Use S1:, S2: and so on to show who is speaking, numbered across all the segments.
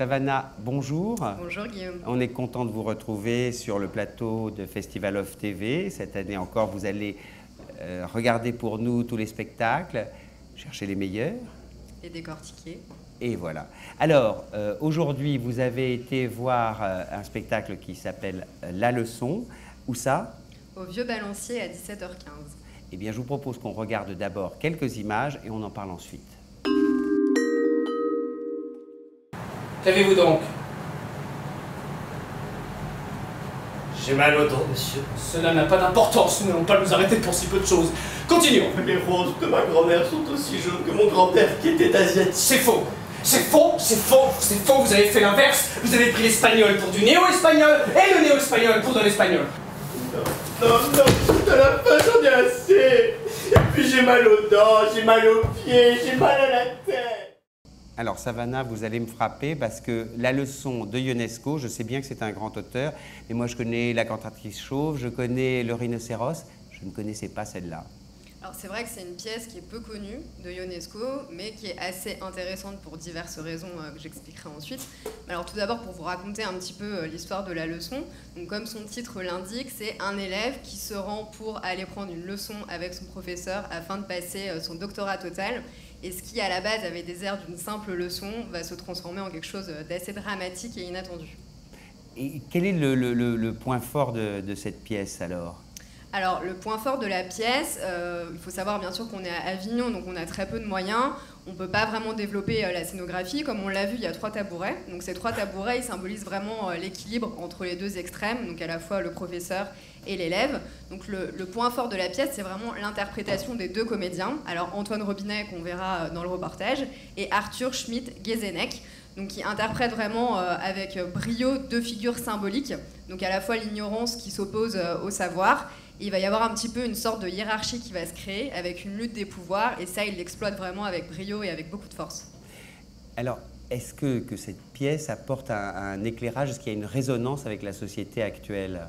S1: Savannah, bonjour.
S2: Bonjour Guillaume.
S1: On est content de vous retrouver sur le plateau de Festival of TV. Cette année encore, vous allez regarder pour nous tous les spectacles, chercher les meilleurs.
S2: Et décortiquer.
S1: Et voilà. Alors, aujourd'hui, vous avez été voir un spectacle qui s'appelle La Leçon. Où ça?
S2: Au Vieux Balancier à 17h15.
S1: Eh bien, je vous propose qu'on regarde d'abord quelques images et on en parle ensuite.
S3: Qu'avez-vous donc? J'ai mal au dos, monsieur. Cela n'a pas d'importance, nous n'allons pas nous arrêter pour si peu de choses. Continuons.
S4: Les roses de ma grand-mère sont aussi jaunes que mon grand-père qui était asiatique.
S3: C'est faux. C'est faux, c'est faux, c'est faux, vous avez fait l'inverse. Vous avez pris l'espagnol pour du néo-espagnol et le néo-espagnol pour de l'espagnol.
S4: Non, de la fin j'en ai assez. Et puis j'ai mal aux dents, j'ai mal aux pieds, j'ai mal à la tête.
S1: Alors, Savannah, vous allez me frapper parce que La Leçon de Ionesco, je sais bien que c'est un grand auteur, mais moi je connais La cantatrice chauve, je connais Le rhinocéros, je ne connaissais pas celle-là.
S2: Alors c'est vrai que c'est une pièce qui est peu connue de Ionesco, mais qui est assez intéressante pour diverses raisons que j'expliquerai ensuite. Alors tout d'abord pour vous raconter un petit peu l'histoire de La Leçon. Donc comme son titre l'indique, c'est un élève qui se rend pour aller prendre une leçon avec son professeur afin de passer son doctorat total. Et ce qui à la base avait des airs d'une simple leçon va se transformer en quelque chose d'assez dramatique et inattendu.
S1: Et quel est le point fort de cette pièce alors ?
S2: Alors, le point fort de la pièce, il faut savoir bien sûr qu'on est à Avignon, donc on a très peu de moyens. On ne peut pas vraiment développer la scénographie. Comme on l'a vu, il y a 3 tabourets. Donc ces 3 tabourets, ils symbolisent vraiment l'équilibre entre les 2 extrêmes, donc à la fois le professeur et l'élève. Donc le point fort de la pièce, c'est vraiment l'interprétation des 2 comédiens. Alors Antoine Robinet, qu'on verra dans le reportage, et Arthur Schmidt-Guézenec, donc qui interprètent vraiment avec brio 2 figures symboliques. Donc à la fois l'ignorance qui s'oppose au savoir. Il va y avoir un petit peu une sorte de hiérarchie qui va se créer avec une lutte des pouvoirs, et ça, il l'exploite vraiment avec brio et avec beaucoup de force.
S1: Alors, est-ce que cette pièce apporte un éclairage? Est-ce qu'il y a une résonance avec la société actuelle?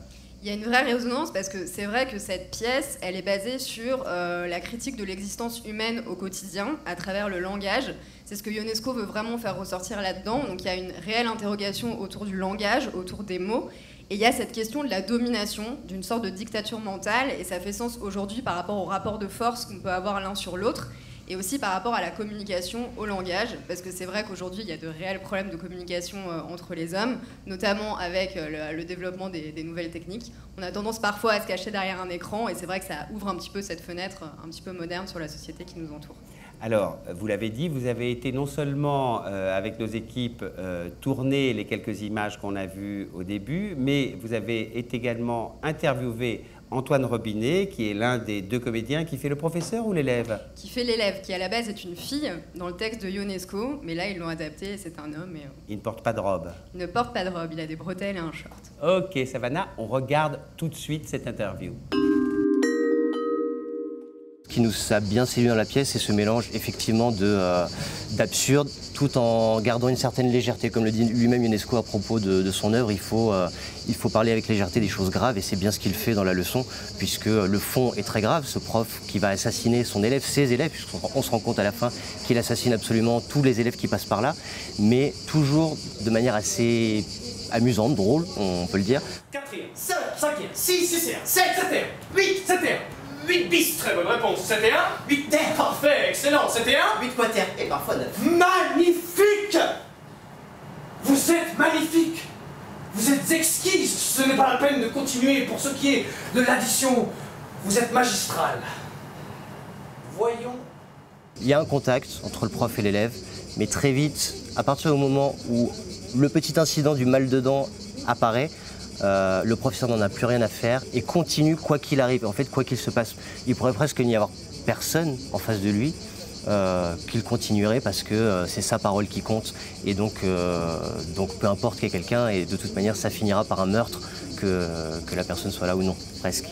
S2: Il y a une vraie résonance parce que c'est vrai que cette pièce, elle est basée sur la critique de l'existence humaine au quotidien à travers le langage. C'est ce que Ionesco veut vraiment faire ressortir là-dedans. Donc il y a une réelle interrogation autour du langage, autour des mots. Et il y a cette question de la domination, d'une sorte de dictature mentale, et ça fait sens aujourd'hui par rapport au rapport de force qu'on peut avoir l'un sur l'autre, et aussi par rapport à la communication, au langage, parce que c'est vrai qu'aujourd'hui, il y a de réels problèmes de communication entre les hommes, notamment avec le développement des nouvelles techniques. On a tendance parfois à se cacher derrière un écran, et c'est vrai que ça ouvre un petit peu cette fenêtre un petit peu moderne sur la société qui nous entoure.
S1: Alors, vous l'avez dit, vous avez été non seulement avec nos équipes tourner les quelques images qu'on a vues au début, mais vous avez été également interviewé Antoine Robinet, qui est l'un des 2 comédiens, qui fait le professeur ou l'élève? Qui
S2: fait l'élève, qui à la base est une fille dans le texte de Ionesco, mais là ils l'ont adapté, c'est un homme. Et,
S1: il ne porte pas de robe?
S2: Il ne porte pas de robe, il a des bretelles et un short.
S1: Ok, Savannah, on regarde tout de suite cette interview.
S5: Ce qui nous a bien séduit dans la pièce, c'est ce mélange effectivement d'absurde, tout en gardant une certaine légèreté. Comme le dit lui-même Ionesco à propos de son œuvre, il faut parler avec légèreté des choses graves, et c'est bien ce qu'il fait dans La Leçon, puisque le fond est très grave. Ce prof qui va assassiner son élève, ses élèves, puisqu'on se rend compte à la fin qu'il assassine absolument tous les élèves qui passent par là, mais toujours de manière assez amusante, drôle, on peut le dire.
S3: 4e, 5, 5e, 6, 6e, 7, 7e, 8, 7e. 8 bis, très bonne réponse. 7 et 1, 8 terre, parfait, excellent. 7 et 1,
S4: 8 quater et parfois 9.
S3: Magnifique! Vous êtes magnifique! Vous êtes exquise! Ce n'est pas la peine de continuer pour ce qui est de l'addition. Vous êtes magistral. Voyons.
S5: Il y a un contact entre le prof et l'élève, mais très vite, à partir du moment où le petit incident du mal de dents apparaît, le professeur n'en a plus rien à faire et continue quoi qu'il arrive. En fait, quoi qu'il se passe, il pourrait presque n'y avoir personne en face de lui qu'il continuerait parce que c'est sa parole qui compte. Et donc peu importe qu'il y ait quelqu'un, et de toute manière, ça finira par un meurtre, que la personne soit là ou non, presque.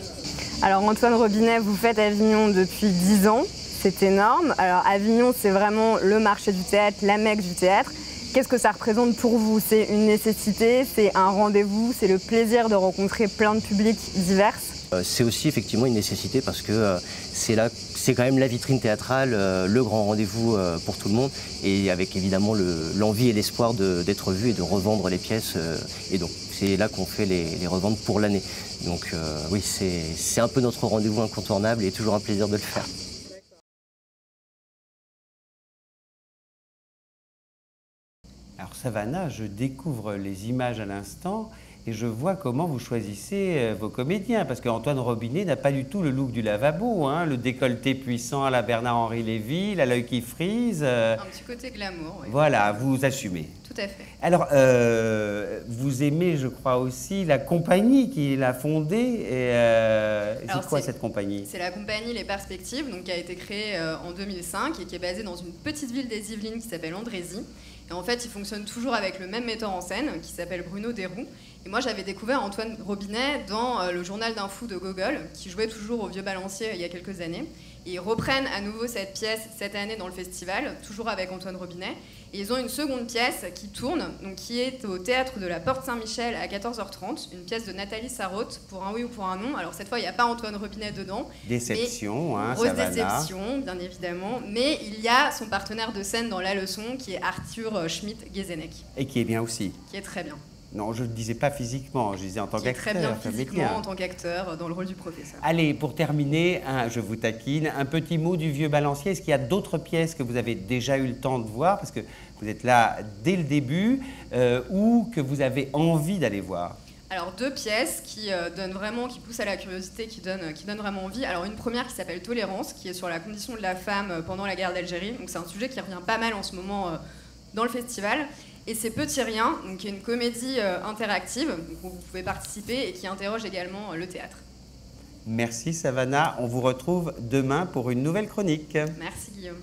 S6: Alors Antoine Robinet, vous faites Avignon depuis 10 ans, c'est énorme. Alors Avignon, c'est vraiment le marché du théâtre, la Mecque du théâtre. Qu'est-ce que ça représente pour vous? C'est une nécessité, c'est un rendez-vous, c'est le plaisir de rencontrer plein de publics divers?
S5: C'est aussi effectivement une nécessité parce que c'est quand même la vitrine théâtrale, le grand rendez-vous pour tout le monde, et avec évidemment l'envie et l'espoir d'être vu et de revendre les pièces. Et donc c'est là qu'on fait les reventes pour l'année. Donc oui, c'est un peu notre rendez-vous incontournable et toujours un plaisir de le faire.
S1: Alors Savannah, je découvre les images à l'instant et je vois comment vous choisissez vos comédiens, parce qu'Antoine Robinet n'a pas du tout le look du lavabo, hein, le décolleté puissant à la Bernard-Henri Lévy, la l'œil qui frise.
S2: Un petit côté glamour, oui.
S1: Voilà, vous assumez.
S2: Tout à fait.
S1: Alors, vous aimez, je crois aussi, la compagnie qui l'a fondée. C'est quoi cette compagnie?
S2: C'est la compagnie Les Perspectives, donc, qui a été créée en 2005 et qui est basée dans une petite ville des Yvelines qui s'appelle Andrézy. Et en fait, il fonctionne toujours avec le même metteur en scène qui s'appelle Bruno Desroux. Et moi, j'avais découvert Antoine Robinet dans le journal d'un fou de Gogol, qui jouait toujours au Vieux Balancier il y a quelques années. Et ils reprennent à nouveau cette pièce cette année dans le festival, toujours avec Antoine Robinet. Et ils ont une seconde pièce qui tourne, donc qui est au théâtre de la Porte Saint-Michel à 14h30, une pièce de Nathalie Sarraute, Pour un oui ou pour un non. Alors cette fois, il n'y a pas Antoine Robinet dedans.
S1: Déception, hein,
S2: grosse
S1: Savannah.
S2: déception, bien évidemment. Mais il y a son partenaire de scène dans la leçon, qui est Arthur Schmidt-Gezenek.
S1: Et qui est bien aussi.
S2: Qui est très bien.
S1: Non, je ne disais pas physiquement, je disais en tant qu'acteur.
S2: Très bien physiquement, en tant qu'acteur, dans le rôle du professeur.
S1: Allez, pour terminer, je vous taquine, un petit mot du Vieux Balancier. Est-ce qu'il y a d'autres pièces que vous avez déjà eu le temps de voir, parce que vous êtes là dès le début, ou que vous avez envie d'aller voir?
S2: Alors, deux pièces qui donnent vraiment, qui poussent à la curiosité, qui donnent vraiment envie. Alors, une première qui s'appelle Tolérance, qui est sur la condition de la femme pendant la guerre d'Algérie. Donc, c'est un sujet qui revient pas mal en ce moment dans le festival. Et c'est Petit Rien, donc, qui est une comédie interactive, donc, où vous pouvez participer et qui interroge également le théâtre.
S1: Merci Savannah, on vous retrouve demain pour une nouvelle chronique.
S2: Merci Guillaume.